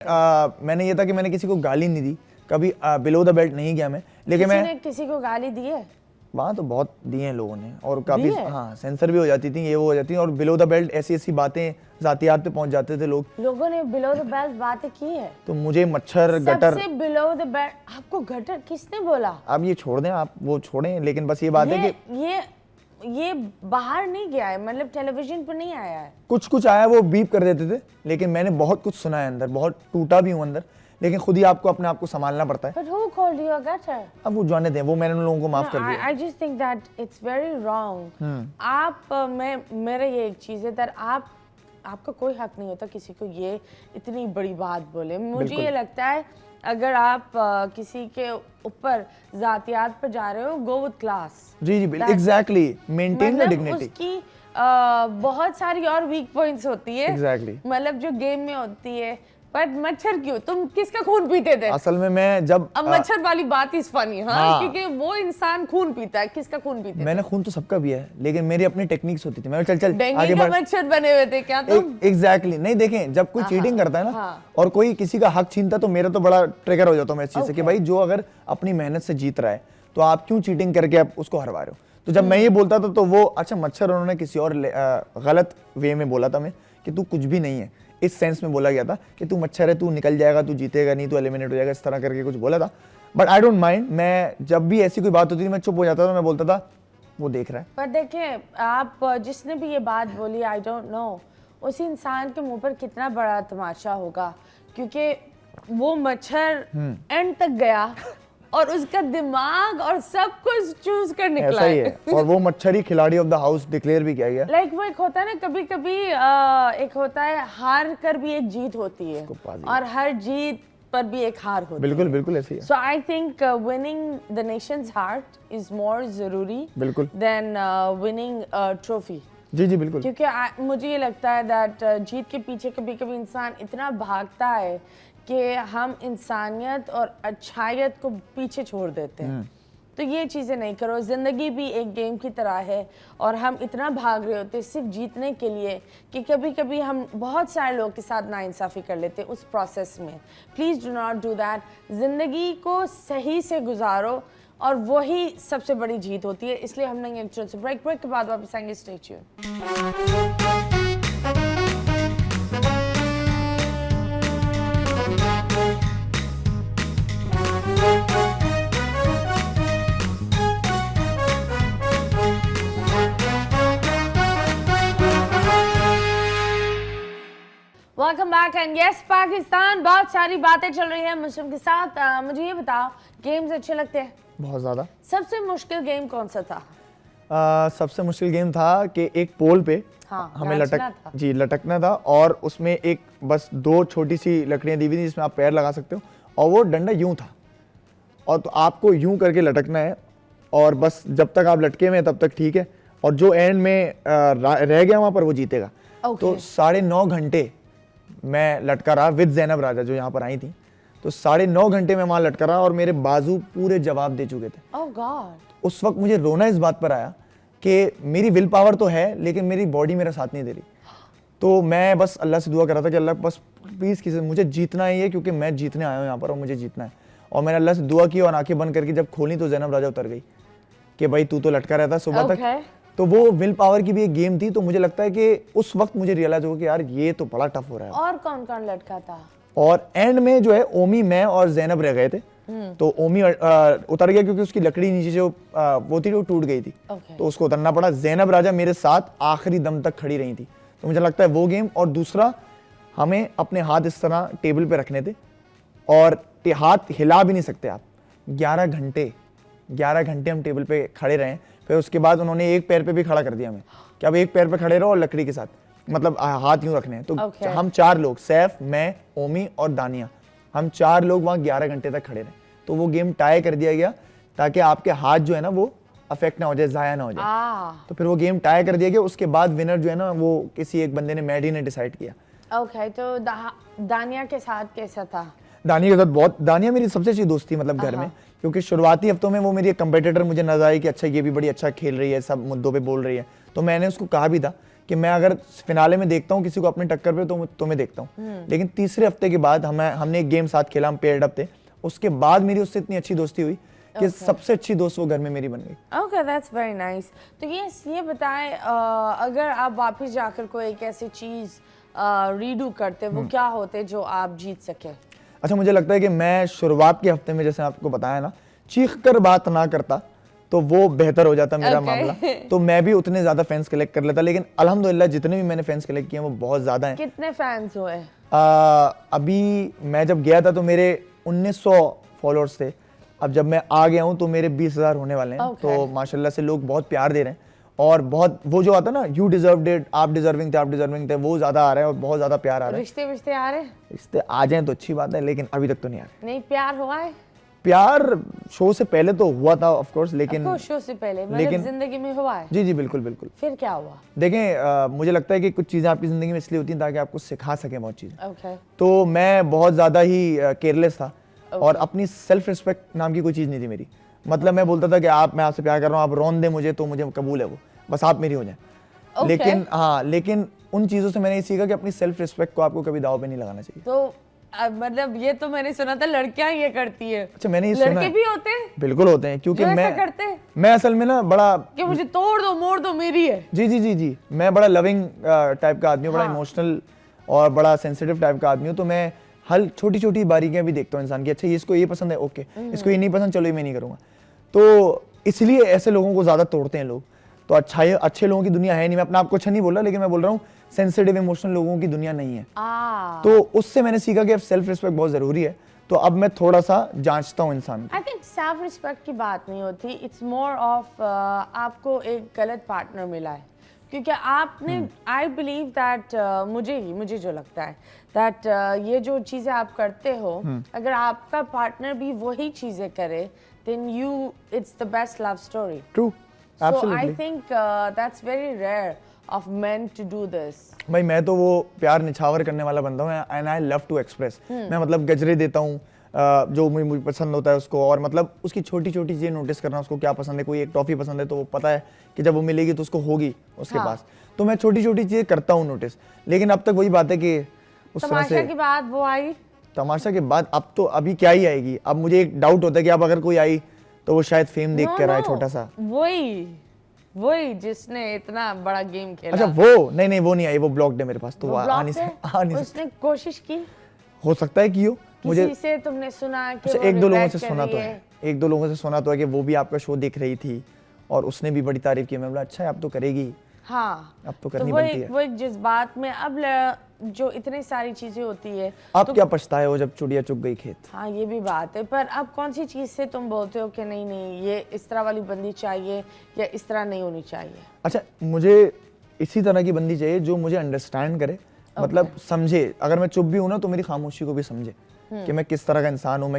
मैंने ये था कि मैंने किसी को गाली नहीं दी कभी, बिलो द बेल्ट नहीं गया मैं, लेकिन मैं किसी को गाली दी है वहाँ तो बहुत दिए हैं लोगों ने, और काफी हाँ सेंसर भी हो जाती थी, ये वो हो जाती थी, और बिलो द बेल्ट ऐसी ऐसी बातें जातियात पे पहुंच जाते थे लोगों ने बिलो द बेल्ट बातें की है। तो मुझे मच्छर गटर सबसे बिलो द बेल्ट आपको गटर किसने बोला? अब ये छोड़ दें, आप वो छोड़ें, लेकिन बस ये बात है कि ये बाहर नहीं गया है, मतलब टेलीविजन पर नहीं आया है। कुछ आया वो बीप कर देते थे, लेकिन मैंने बहुत कुछ सुना है अंदर, बहुत टूटा भी हूँ अंदर, लेकिन खुद ही आपको अपने आप को संभालना पड़ता है। But who called you a gutter? अब वो जाने दें, वो मैंने उन लोगों को माफ कर दिया। I just think that it's very wrong. आप मेरा ये एक चीज है that आपका कोई हक नहीं होता किसी को ये इतनी बड़ी बात बोले। मुझे ये लगता है अगर आप किसी के ऊपर जातियात पर जा रहे हो, go with class. जी बिल्कुल, exactly, maintain the dignity. उसकी बहुत सारी और वीक पॉइंट्स होती है, exactly. मतलब जो गेम में होती है। पर मच्छर क्यों? तुम किसका खून पीते थे? असल में मैं जब अब मच्छर वाली बात इज फनी, हाँ, क्योंकि वो इंसान खून पीता है, किसका खून पीते थे? मैंने खून तो सबका पिया है, लेकिन मेरी अपनी टेक्निक्स होती थी। मैं चल आगे बढ़। मच्छर बने हुए थे क्या तुम? एग्जैक्टली नहीं, देखें जब कोई चीटिंग करता है ना और कोई किसी का हक छीनता है तो मेरा तो बड़ा ट्रिगर हो जाता हूँ मैं इस चीज से कि भाई जो अगर अपनी मेहनत से जीत रहा है तो आप क्यों चीटिंग करके आप उसको हरवा रहे हो। तो जब मैं ये बोलता था तो वो अच्छा मच्छर उन्होंने किसी और गलत वे में बोला था मैं कि तू कुछ भी नहीं है, इस सेंस में बोला गया था कि तू मच्छर है, तू निकल जाएगा, तू जीतेगा नहीं, तू एलिमिनेट हो जाएगा, इस तरह करके कुछ बोला था। बट आई डोंट माइंड, मैं जब भी ऐसी कोई बात होती थी मैं चुप हो जाता था, मैं बोलता था वो देख रहा है। पर देखें आप जिसने भी ये बात बोली, आई डोंट नो उसी इंसान के मुंह पर कितना बड़ा तमाशा होगा, क्योंकि वो मच्छर एंड तक गया और उसका दिमाग और सब कुछ चूज कर निकला ऐसा ही है। और वो मच्छर ही खिलाड़ी ऑफ द हाउस डिक्लेयर भी किया गया। लाइक वो एक होता है ना, कभी कभी एक होता है हार कर भी एक जीत होती है और हर जीत पर भी एक हार होती है। बिल्कुल ऐसे ही है। So I think winning the nation's heart is more जरूरी बिल्कुल देन विनिंग ट्रॉफी। जी बिल्कुल, क्योंकि मुझे ये लगता है दैट जीत के पीछे कभी कभी इंसान इतना भागता है कि हम इंसानियत और अच्छाइयत को पीछे छोड़ देते हैं। तो ये चीज़ें नहीं करो। ज़िंदगी भी एक गेम की तरह है और हम इतना भाग रहे होते हैं सिर्फ जीतने के लिए कि कभी कभी हम बहुत सारे लोगों के साथ नाइंसाफ़ी कर लेते हैं उस प्रोसेस में। Please do not do that. ज़िंदगी को सही से गुजारो और वही सबसे बड़ी जीत होती है। इसलिए हम लेंगे एक छोटे से ब्रेक के बाद वापस आएंगे। Stay tuned. Welcome back and yes Pakistan. बहुत सारी बातें चल रही है मुस्लिम के साथ। मुझे ये बताओ, गेम्स अच्छे लगते हैं? बहुत ज्यादा। सबसे मुश्किल गेम कौन सा था? सबसे मुश्किल गेम था कि एक पोल पे हमें लटकना था और उसमें एक बस दो छोटी सी लकड़ियां दी हुई थी जिसमें आप पैर लगा सकते हो और वो डंडा यूं था और तो आपको यूं करके लटकना है और बस जब तक आप लटके में तब तक ठीक है, और जो एंड में रह गया वहां पर वो जीतेगा। तो 9.5 घंटे मैं लटका रहा विद ज़ैनब राजा जो यहाँ पर आई थी, तो 9.5 घंटे में वहां लटका रहा और मेरे बाजू पूरे जवाब दे चुके थे। Oh God. उस वक्त मुझे रोना इस बात पर आया कि मेरी विल पावर तो है लेकिन मेरी बॉडी मेरा साथ नहीं दे रही। तो मैं बस अल्लाह से दुआ कर रहा था कि अल्लाह बस प्लीज़ किसी मुझे जीतना ही है, क्योंकि मैं जीतने आया हूँ यहाँ पर और मुझे जीतना है। और मैंने अल्लाह से दुआ की और आंखें बंद करके जब खोली तो ज़ैनब राजा उतर गई कि भाई तू तो लटका रहता सुबह तक। तो वो विल पावर की भी एक गेम थी। तो मुझे लगता है कि उस वक्त मुझे रियलाइज हुआ कि यार ये तो बड़ा टफ हो रहा है। और कौन कौन लटका था? और एंड में जो है ओमी, मैं और ज़ैनब रह गए थे। तो ओमी उतर गया क्योंकि उसकी लकड़ी नीचे जो वो थी वो टूट गई थी। तो उसको उतरना पड़ा। ज़ैनब राजा मेरे साथ आखिरी दम तक खड़ी रही थी। तो मुझे लगता है वो गेम। और दूसरा, हमें अपने हाथ इस तरह टेबल पे रखने थे और हाथ हिला भी नहीं सकते आप। 11 घंटे हम टेबल पे खड़े रहे। फिर उसके बाद उन्होंने एक पैर पे भी खड़ा कर दिया हमें कि अब एक पैर पे खड़े रहो और लकड़ी के साथ, मतलब हाथ यूं रखने हैं। तो हम 4 लोग, सैफ, मैं, ओमी और दानिया, हम 4 लोग वहाँ 11 घंटे तक खड़े रहे। तो वो गेम टाई कर दिया गया ताकि आपके हाथ जो है ना वो अफेक्ट ना हो जाए, जाया ना हो जाए। तो फिर वो गेम टाई कर दिया गया। उसके बाद विनर जो है ना वो किसी एक बंदे ने, मैडी ने डिसाइड किया। ओके, तो दानिया के साथ कैसा था? दानिया के साथ बहुत, दानिया मेरी सबसे अच्छी दोस्त थी मतलब घर में, क्योंकि शुरुआती हफ्तों में वो मेरी एक कंपेटिटर मुझे नजर आई कि अच्छा ये भी बड़ी अच्छा खेल रही है, सब मुद्दों पे बोल रही है। तो मैंने उसको कहा भी था कि मैं अगर फिनाले में देखता हूँ किसी को अपने टक्कर पे तो मैं देखता हूँ, लेकिन तीसरे हफ्ते के बाद हमने एक गेम साथ खेला, हम पेयर्ड अप थे, उसके बाद मेरी उससे इतनी अच्छी दोस्ती हुई कि सबसे अच्छी दोस्त वो घर में मेरी बन गई। Okay, that's very nice. तो ये बताएं, अगर आप वापस जाकर कोई एक ऐसी चीज रीडू करते, वो क्या होते जो आप जीत सके? अच्छा, मुझे लगता है कि मैं शुरुआत के हफ्ते में, जैसे आपको बताया ना, चीख कर बात ना करता तो वो बेहतर हो जाता मेरा मामला, तो मैं भी उतने ज्यादा फैंस कलेक्ट कर लेता। लेकिन अल्हम्दुलिल्लाह जितने भी मैंने फैंस कलेक्ट किए वो बहुत ज्यादा हैं। कितने फैंस हुए? अभी मैं जब गया था तो मेरे 1900 फॉलोअर्स थे। अब जब मैं आ गया हूँ तो मेरे 20,000 होने वाले हैं। तो माशाल्लाह से लोग बहुत प्यार दे रहे हैं, और बहुत वो जो आता है ना, यू डिजर्व्ड इट, आप डिजर्विंग थे, वो ज्यादा आ रहा है और बहुत ज्यादा प्यार आ रहा है। रिश्ते आ रहे हैं? रिश्ते आ जाएं तो अच्छी बात है, लेकिन अभी तक तो नहीं आ रहे। नहीं, प्यार हुआ है? प्यार शो से पहले तो हुआ था ऑफ कोर्स, लेकिन शो से पहले मतलब जिंदगी में हुआ है? जी बिल्कुल बिल्कुल। फिर क्या हुआ? देखें, मुझे लगता है कि कुछ चीजें आपकी जिंदगी में इसलिए होती हैं ताकि आपको सिखा सकें बहुत चीजें। Okay. तो मैं बहुत ज्यादा ही केयरलेस था, और अपनी सेल्फ रिस्पेक्ट नाम की कोई चीज नहीं थी मेरी। मतलब मैं बोलता था कि मैं आपसे प्यार कर रहा हूँ, आप रौन दे मुझे तो मुझे कबूल है, वो बस आप मेरी हो जाए। लेकिन उन चीजों से मैंने ये सीखा कि अपनी सेल्फ रिस्पेक्ट को आपको कभी दाव पे नहीं लगाना चाहिए। तो मतलब ये तो मैंने सुना था लड़कियां ये करती है। अच्छा, मैंने ये सुना है। लड़के भी होते हैं? बिल्कुल होते हैं, क्योंकि मैं असल में ना बड़ा कि मुझे तोड़ दो मोड़ दो मेरी है। जी, मैं बड़ा लविंग टाइप का आदमी हूँ, बड़ा इमोशनल और बड़ा सेंसिटिव टाइप का आदमी हूँ। तो मैं हर छोटी छोटी बारीकियां भी देखता हूँ इंसान की। अच्छा, इसको ये पसंद है, ओके, इसको ये नहीं पसंद, चलो ये मैं नहीं करूंगा। तो इसलिए ऐसे लोगों को ज्यादा तोड़ते हैं लोग। तो अच्छे लोगों की दुनिया है नहीं। मैं अपने आप को अच्छा नहीं बोल रहा, लेकिन मैं बोल रहा हूँ सेंसिटिव इमोशनल लोगों की दुनिया नहीं है। तो उससे मैंने सीखा कि सेल्फ रिस्पेक्ट बहुत जरूरी है। तो अब मैं थोड़ा सा जांचता हूँ इंसान को। आई थिंक सेल्फ रिस्पेक्ट की बात नहीं होती, इट्स मोर ऑफ आपको एक गलत पार्टनर मिला है, क्योंकि आपने आई बिलीव दैट मुझे जो लगता है दैट ये जो चीज़ें आप करते हो, अगर आपका पार्टनर भी वही चीज़ें करे, then it's the best love story. True, absolutely. So I think that's very rare of men to do this. भाई मैं तो वो प्यार निछावर करने वाला बंदा हूँ, and I love to express. मैं मतलब गजरे देता हूँ जो मुझे पसंद होता है उसको, और मतलब उसकी छोटी छोटी चीजें नोटिस करना, उसको क्या पसंद है। कोई एक टॉफी पसंद है तो वो पता है कि जब वो मिलेगी तो उसको होगी उसके पास। तो मैं छोटी छोटी चीजें करता हूँ नोटिस। लेकिन अब तक वही बात है कि उस तरह से तमाशा की बात वो आई, तमाशा के बाद अब तो अभी क्या ही आएगी। अब मुझे एक डाउट होता है कि अब अगर कोई आई तो वो शायद फेम देख कर आए, छोटा सा। वही जिसने इतना बड़ा गेम खेला। अच्छा, वो नहीं वो नहीं आई, वो ब्लॉक्ड है मेरे पास, तो वो आ नहीं सकता। उसने कोशिश की, हो सकता है कि हो। किसी से तुमने सुना कि अच्छा, एक दो लोगों से सुना तो है कि वो भी आपका शो देख रही थी और उसने भी बड़ी तारीफ की। मैं बोला अच्छा है, अब तो करेगी। हाँ, अब तो करनी बनती है। वो एक जज्बात में अब जो इतनी सारी चीजें होती है। अब क्या पछताए हो जब चिड़िया चुग गई खेत। हाँ, ये भी बात है। पर अब कौन सी चीज से तुम बोलते हो कि नहीं ये इस तरह वाली बंदी चाहिए या इस तरह नहीं होनी चाहिए? अच्छा, मुझे इसी तरह की बंदी चाहिए जो मुझे अंडरस्टैंड करे, मतलब समझे। अगर मैं चुप भी हूं ना तो मेरी खामोशी को भी समझे कि मैं किस तरह का इंसान हूँ, मैं